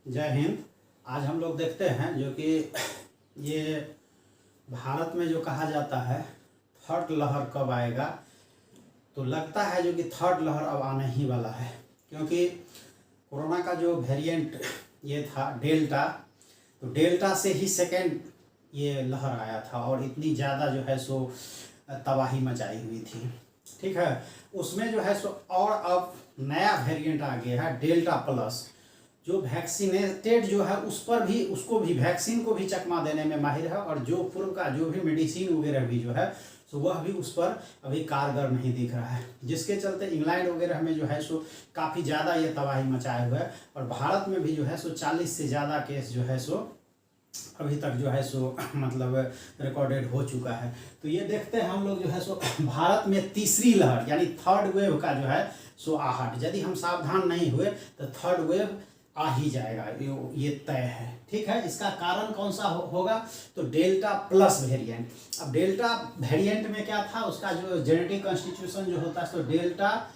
जय हिंद। आज हम लोग देखते हैं जो कि ये भारत में जो कहा जाता है थर्ड लहर कब आएगा, तो लगता है जो कि थर्ड लहर अब आने ही वाला है, क्योंकि कोरोना का जो वेरिएंट ये था डेल्टा, तो डेल्टा से ही सेकेंड ये लहर आया था और इतनी ज़्यादा जो है सो तबाही मचाई हुई थी। ठीक है, उसमें जो है सो और अब नया वेरिएंट आ गया है डेल्टा प्लस, जो वैक्सीनेटेड जो है उस पर भी उसको भी वैक्सीन को भी चकमा देने में माहिर है, और जो पूर्व का जो भी मेडिसिन वगैरह भी जो है सो वह भी उस पर अभी कारगर नहीं दिख रहा है, जिसके चलते इंग्लैंड वगैरह में जो है सो काफ़ी ज़्यादा ये तबाही मचाए हुए है। और भारत में भी जो है सो 40 से ज़्यादा केस जो है सो अभी तक जो है सो मतलब रिकॉर्डेड हो चुका है। तो ये देखते हैं हम लोग जो है सो भारत में तीसरी लहर यानी थर्ड वेव का जो है सो आहट, यदि हम सावधान नहीं हुए तो थर्ड वेव आ ही जाएगा, ये तय है। ठीक है, इसका कारण कौन सा होगा, तो डेल्टा प्लस वेरिएंट। अब डेल्टा वेरिएंट में क्या था, उसका जो जेनेटिक कॉन्स्टिट्यूशन जो होता है तो डेल्टा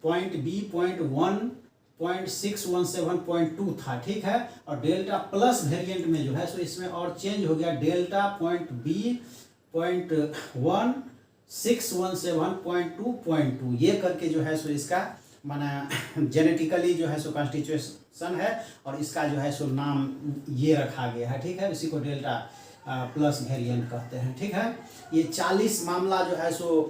.B.1.617.2 था। ठीक है, और डेल्टा प्लस वेरिएंट में जो है सो इसमें और चेंज हो गया, डेल्टा .B.1.617.2.2 ये करके जो है सो इसका माना जेनेटिकली जो है सो कॉन्स्टिट्यूशन है, और इसका जो है सो नाम ये रखा गया है। ठीक है, इसी को डेल्टा प्लस वेरिएंट कहते हैं। ठीक है, ये 40 मामला जो है सो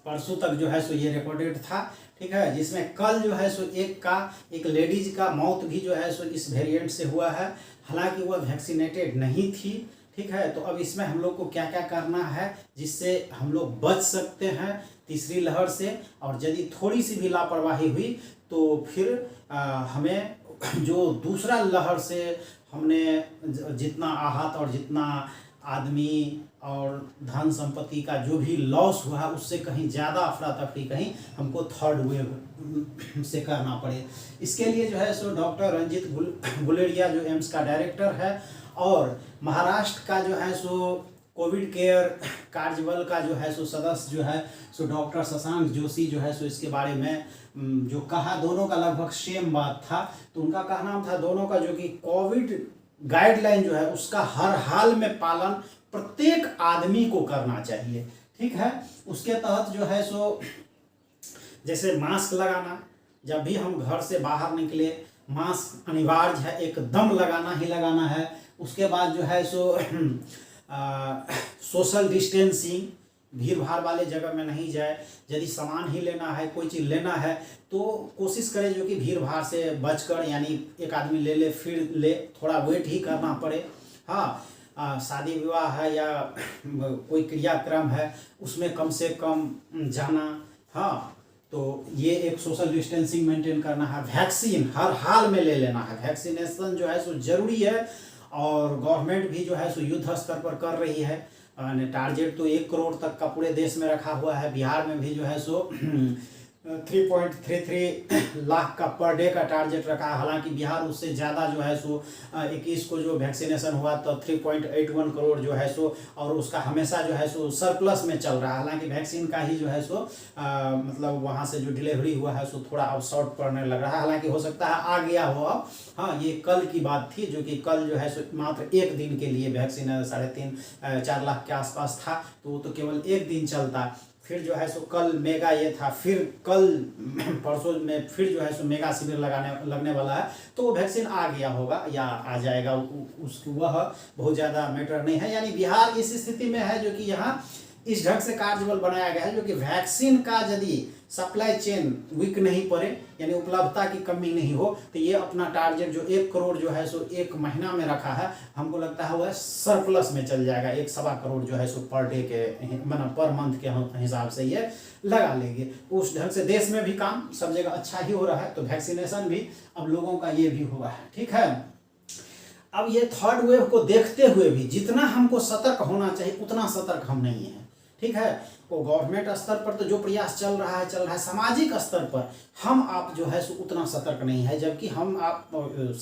परसों तक जो है सो ये रिकॉर्डेड था। ठीक है, जिसमें कल जो है सो एक लेडीज का मौत भी जो है सो इस वेरिएंट से हुआ है, हालांकि वह वैक्सीनेटेड नहीं थी। ठीक है, तो अब इसमें हम लोग को क्या क्या करना है जिससे हम लोग बच सकते हैं तीसरी लहर से, और यदि थोड़ी सी भी लापरवाही हुई तो फिर हमें जो दूसरा लहर से हमने जितना आहत और जितना आदमी और धन संपत्ति का जो भी लॉस हुआ उससे कहीं ज़्यादा अफरा तफरी कहीं हमको थर्ड वेव से करना पड़े। इसके लिए जो है सो डॉक्टर रंजित गुलेरिया जो एम्स का डायरेक्टर है, और महाराष्ट्र का जो है सो कोविड केयर कार्यबल का जो है सो सदस्य जो है सो डॉक्टर शशांक जोशी जो है सो इसके बारे में जो कहा, दोनों का लगभग सेम बात था। तो उनका कहना था दोनों का जो कि कोविड गाइडलाइन जो है उसका हर हाल में पालन प्रत्येक आदमी को करना चाहिए। ठीक है, उसके तहत जो है सो जैसे मास्क लगाना, जब भी हम घर से बाहर निकले मास्क अनिवार्य है, एकदम लगाना ही लगाना है। उसके बाद जो है सो सोशल डिस्टेंसिंग, भीड़ भाड़ वाले जगह में नहीं जाए। यदि सामान ही लेना है, कोई चीज़ लेना है तो कोशिश करें जो कि भीड़ भाड़ से बचकर, यानी एक आदमी ले फिर ले, थोड़ा वेट ही करना पड़े। हाँ, शादी विवाह है या कोई क्रियाक्रम है उसमें कम से कम जाना। हाँ, तो ये एक सोशल डिस्टेंसिंग मेंटेन करना है। वैक्सीन हर हाल में ले लेना है, वैक्सीनेशन जो है सो जरूरी है, और गवर्नमेंट भी जो है सो युद्ध स्तर पर कर रही है। टारगेट तो 1 करोड़ तक का पूरे देश में रखा हुआ है। बिहार में भी जो है सो 3.33 लाख का पर डे का टारगेट रखा है। हालांकि बिहार उससे ज़्यादा जो है सो 21 को जो वैक्सीनेशन हुआ तो 3.81 करोड़ जो है सो, और उसका हमेशा जो है सो सरप्लस में चल रहा है। हालांकि वैक्सीन का ही जो है सो मतलब वहाँ से जो डिलीवरी हुआ है सो थोड़ा अब शॉर्ट पड़ने लग रहा है। हालांकि हो सकता है आ गया हो अब। हाँ, ये कल की बात थी, जो कि कल जो है सो मात्र 1 दिन के लिए वैक्सीन 3.5-4 लाख के आसपास था, तो वो तो केवल 1 दिन चलता। फिर जो है सो कल मेगा ये था, फिर कल परसों में फिर जो है सो मेगा शिविर लगने वाला है, तो वो वैक्सीन आ गया होगा या आ जाएगा, वह बहुत ज़्यादा मैटर नहीं है। यानी बिहार इस स्थिति में है जो कि यहाँ इस ढंग से कार्यबल बनाया गया है जो कि वैक्सीन का यदि सप्लाई चेन वीक नहीं पड़े, यानी उपलब्धता की कमी नहीं हो, तो ये अपना टारगेट जो 1 करोड़ जो है सो 1 महीना में रखा है, हमको लगता है वह सरप्लस में चल जाएगा। 1.25 करोड़ जो है सो पर डे के मतलब पर मंथ के हिसाब से ये लगा लेंगे। उस ढंग से देश में भी काम सब जगह अच्छा ही हो रहा है, तो वैक्सीनेशन भी अब लोगों का ये भी हुआ है। ठीक है, अब ये थर्ड वेव को देखते हुए भी जितना हमको सतर्क होना चाहिए उतना सतर्क हम नहीं हैं। ठीक है, वो गवर्नमेंट स्तर पर तो जो प्रयास चल रहा है, सामाजिक स्तर पर हम आप जो है सो उतना सतर्क नहीं है, जबकि हम आप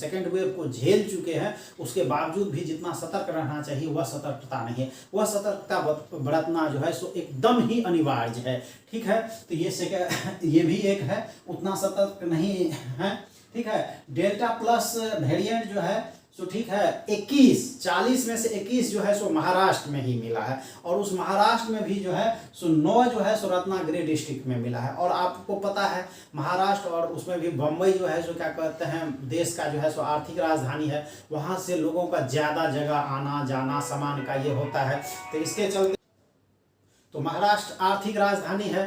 सेकेंड वेव को झेल चुके हैं, उसके बावजूद भी जितना सतर्क रहना चाहिए वह सतर्कता नहीं है। वह सतर्कता बरतना जो है सो एकदम ही अनिवार्य है। ठीक है, तो ये भी एक है, उतना सतर्क नहीं है ठीक है। डेल्टा प्लस वेरिएंट जो है सो ठीक है 21, 40 में से 21 जो है सो महाराष्ट्र में ही मिला है, और उस महाराष्ट्र में भी जो है सो 9 जो है सो रत्नागिरी डिस्ट्रिक्ट में मिला है। और आपको पता है महाराष्ट्र और उसमें भी बम्बई जो है सो क्या कहते हैं देश का जो है सो आर्थिक राजधानी है, वहाँ से लोगों का ज़्यादा जगह आना जाना सामान का ये होता है। तो इसके चलते तो महाराष्ट्र आर्थिक राजधानी है,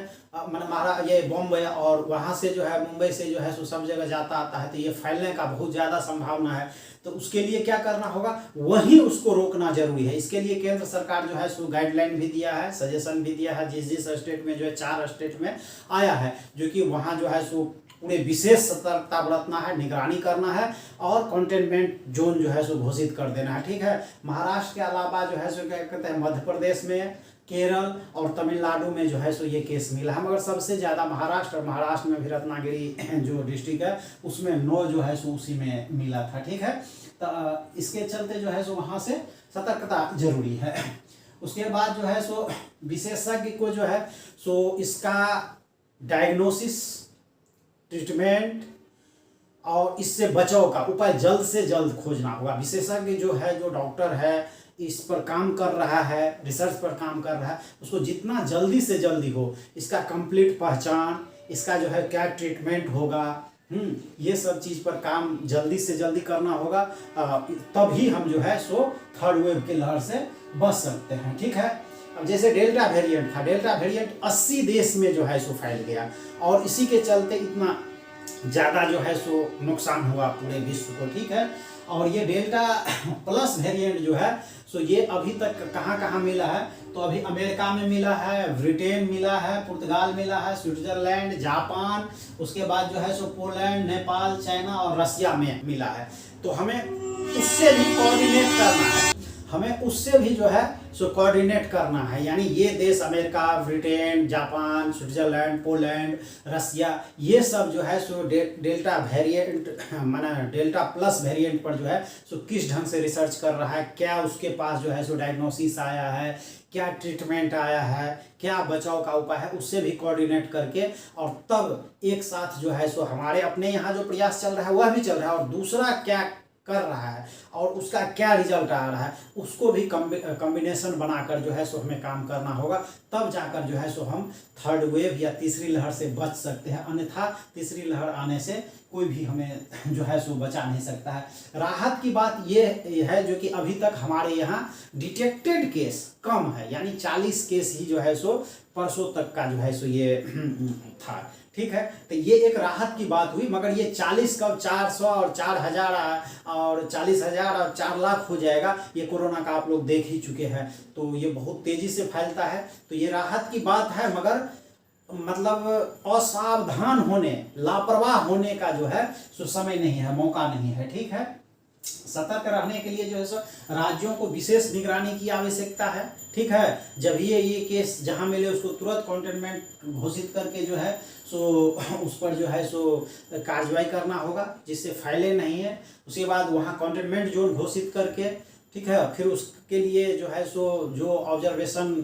ये बॉम्बे, और वहाँ से जो है मुंबई से जो है सो सब जगह जाता आता है, तो ये फैलने का बहुत ज़्यादा संभावना है। तो उसके लिए क्या करना होगा, वहीं उसको रोकना जरूरी है। इसके लिए केंद्र सरकार जो है सो गाइडलाइन भी दिया है, सजेशन भी दिया है, जिस स्टेट में जो है 4 स्टेट में आया है, जो कि वहाँ जो है सो उन्हें विशेष सतर्कता बरतना है, निगरानी करना है और कंटेनमेंट जोन जो है सो घोषित कर देना है। ठीक है। महाराष्ट्र के अलावा जो है सो क्या कहते हैं मध्य प्रदेश में, केरल और तमिलनाडु में जो है सो ये केस मिला है, मगर सबसे ज़्यादा महाराष्ट्र, और महाराष्ट्र में भी रत्नागिरी जो डिस्ट्रिक्ट है उसमें 9 जो है सो उसी में मिला था। ठीक है। तो इसके चलते जो है सो वहाँ से सतर्कता जरूरी है। उसके बाद जो है सो विशेषज्ञ को जो है सो इसका डायग्नोसिस, ट्रीटमेंट और इससे बचाव का उपाय जल्द से जल्द खोजना होगा। विशेषज्ञ जो है, जो डॉक्टर है, इस पर काम कर रहा है, रिसर्च पर काम कर रहा है, उसको जितना जल्दी से जल्दी हो इसका कंप्लीट पहचान, इसका जो है क्या ट्रीटमेंट होगा, ये सब चीज़ पर काम जल्दी से जल्दी करना होगा, तभी हम जो है सो थर्ड वेव के लहर से बच सकते हैं। ठीक है। अब जैसे डेल्टा वेरिएंट था, डेल्टा वेरिएंट 80 देश में जो है सो फैल गया, और इसी के चलते इतना ज़्यादा जो है सो नुकसान हुआ पूरे विश्व को। ठीक है। और ये डेल्टा प्लस वेरिएंट जो है सो ये अभी तक कहाँ कहाँ मिला है, तो अभी अमेरिका में मिला है, ब्रिटेन मिला है, पुर्तगाल मिला है, स्विट्जरलैंड, जापान, उसके बाद जो है सो पोलैंड, नेपाल, चाइना और रसिया में मिला है। तो हमें उससे भी कोऑर्डिनेट करना है, हमें उससे भी जो है सो कोऑर्डिनेट करना है। यानी ये देश America, Britain, Japan, Switzerland, Poland, Russia, ये सब जो है सो डेल्टा वेरिएंट माना डेल्टा प्लस वेरिएंट पर जो है सो किस ढंग से रिसर्च कर रहा है, क्या उसके पास जो है सो डायग्नोसिस आया है, क्या ट्रीटमेंट आया है, क्या बचाव का उपाय है, उससे भी कोऑर्डिनेट करके और तब एक साथ जो है सो हमारे अपने यहाँ जो प्रयास चल रहा है वह भी चल रहा है, और दूसरा क्या कर रहा है और उसका क्या रिजल्ट आ रहा है, उसको भी कॉम्बिनेशन बनाकर जो है सो हमें काम करना होगा। तब जाकर जो है सो हम थर्ड वेव या तीसरी लहर से बच सकते हैं, अन्यथा तीसरी लहर आने से कोई भी हमें जो है सो बचा नहीं सकता है। राहत की बात ये है जो कि अभी तक हमारे यहाँ डिटेक्टेड केस कम है, यानी 40 केस ही जो है सो परसों तक का जो है सो ये था। ठीक है। तो ये एक राहत की बात हुई, मगर ये 40 कब 400 और 4000 और 40,000 और 4 लाख हो जाएगा, ये कोरोना का आप लोग देख ही चुके हैं। तो ये बहुत तेजी से फैलता है, तो ये राहत की बात है, मगर मतलब असावधान होने, लापरवाह होने का जो है सो समय नहीं है, मौका नहीं है। ठीक है। सतर्क रहने के लिए जो है सो राज्यों को विशेष निगरानी की आवश्यकता है। ठीक है। जब ये केस जहां मिले उसको तुरंत कंटेनमेंट घोषित करके जो है सो उस पर जो है सो कार्रवाई करना होगा, जिससे फैले नहीं है। उसके बाद वहां कंटेनमेंट जोन घोषित करके, ठीक है, फिर उसके लिए जो है सो जो ऑब्जर्वेशन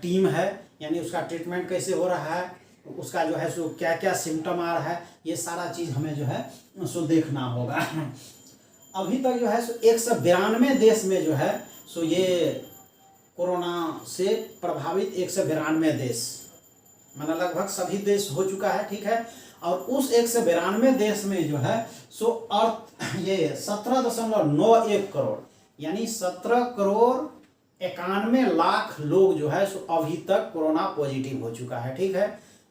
टीम है, यानी उसका ट्रीटमेंट कैसे हो रहा है, उसका जो है सो क्या क्या सिम्टम आ रहा है, ये सारा चीज़ हमें जो है सो देखना होगा। अभी तक जो है सो 192 देश में जो है सो ये कोरोना से प्रभावित 192 देश, मतलब लगभग सभी देश हो चुका है। ठीक है। और उस 192 देश में जो है सो ये 17.91 करोड़, यानी 17 करोड़ 91 लाख लोग जो है सो अभी तक कोरोना पॉजिटिव हो चुका है। ठीक है।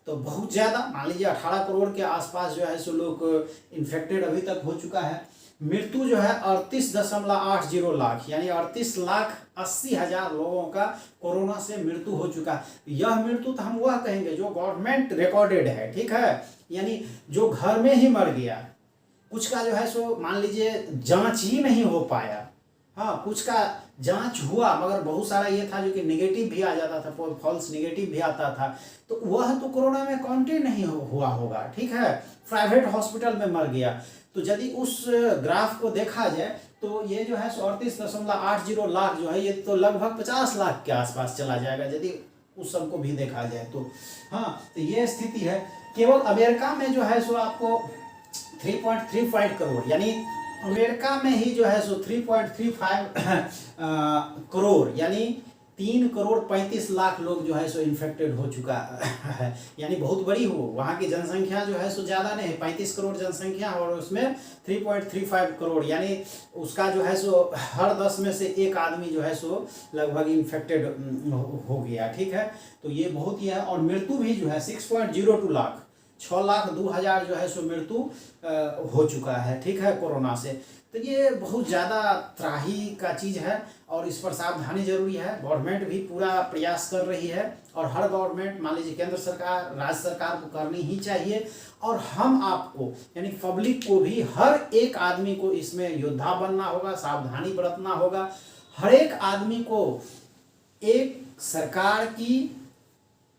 तो बहुत ज़्यादा, मान लीजिए 18 करोड़ के आसपास जो है सो लोग इन्फेक्टेड अभी तक हो चुका है। मृत्यु जो है 38.80 लाख, यानी 38,80,000 लोगों का कोरोना से मृत्यु हो चुका है। यह मृत्यु तो हम वह कहेंगे जो गवर्नमेंट रिकॉर्डेड है। ठीक है। यानी जो घर में ही मर गया, कुछ का जो है सो मान लीजिए जांच ही नहीं हो पाया, हाँ, कुछ का जांच हुआ मगर बहुत सारा ये था जो कि नेगेटिव भी आ जाता था, फॉल्स नेगेटिव भी आता था, तो वह तो कोरोना में काउंटेड नहीं हुआ होगा। ठीक है। प्राइवेट हॉस्पिटल में मर गया, तो यदि उस ग्राफ को देखा जाए तो ये जो है 38.80 लाख जो है ये तो लगभग 50 लाख के आसपास चला जाएगा यदि उस सब को भी देखा जाए तो। हाँ, तो ये स्थिति है। केवल अमेरिका में जो है सो आपको 3.35 करोड़, यानी अमेरिका में ही जो है सो 3.35 करोड़, यानी 3,35,00,000 लोग जो है सो इन्फेक्टेड हो चुका है। यानी बहुत बड़ी हो, वहाँ की जनसंख्या जो है सो ज़्यादा नहीं है, 35 करोड़ जनसंख्या और उसमें 3.35 करोड़, यानी उसका जो है सो हर 10 में से एक आदमी जो है सो लगभग इन्फेक्टेड हो गया। ठीक है, तो ये बहुत ही है। और मृत्यु भी जो है 6.02 लाख, 6,02,000 जो है सो मृत्यु हो चुका है। ठीक है, कोरोना से। तो ये बहुत ज़्यादा त्राही का चीज़ है और इस पर सावधानी जरूरी है। गवर्नमेंट भी पूरा प्रयास कर रही है और हर गवर्नमेंट, मान लीजिए केंद्र सरकार, राज्य सरकार को करनी ही चाहिए। और हम आपको यानी पब्लिक को भी, हर एक आदमी को इसमें योद्धा बनना होगा, सावधानी बरतना होगा। हर एक आदमी को एक सरकार की,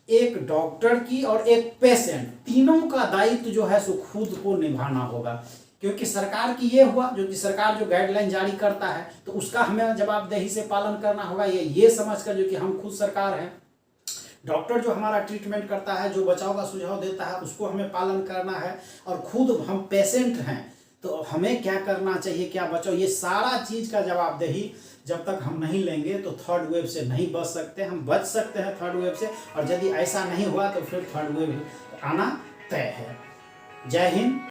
एक डॉक्टर की और एक पेशेंट, तीनों का दायित्व जो है सो खुद को निभाना होगा। क्योंकि सरकार की ये हुआ जो कि सरकार जो गाइडलाइन जारी करता है तो उसका हमें जवाबदेही से पालन करना होगा, ये समझकर जो कि हम खुद सरकार हैं। डॉक्टर जो हमारा ट्रीटमेंट करता है, जो बचाव का सुझाव देता है, उसको हमें पालन करना है। और खुद हम पेशेंट हैं तो हमें क्या करना चाहिए, क्या बचाओ, ये सारा चीज़ का जवाबदेही जब तक हम नहीं लेंगे तो थर्ड वेव से नहीं बच सकते। हम बच सकते हैं थर्ड वेव से, और यदि ऐसा नहीं हुआ तो फिर थर्ड वेव आना तय है। जय हिंद।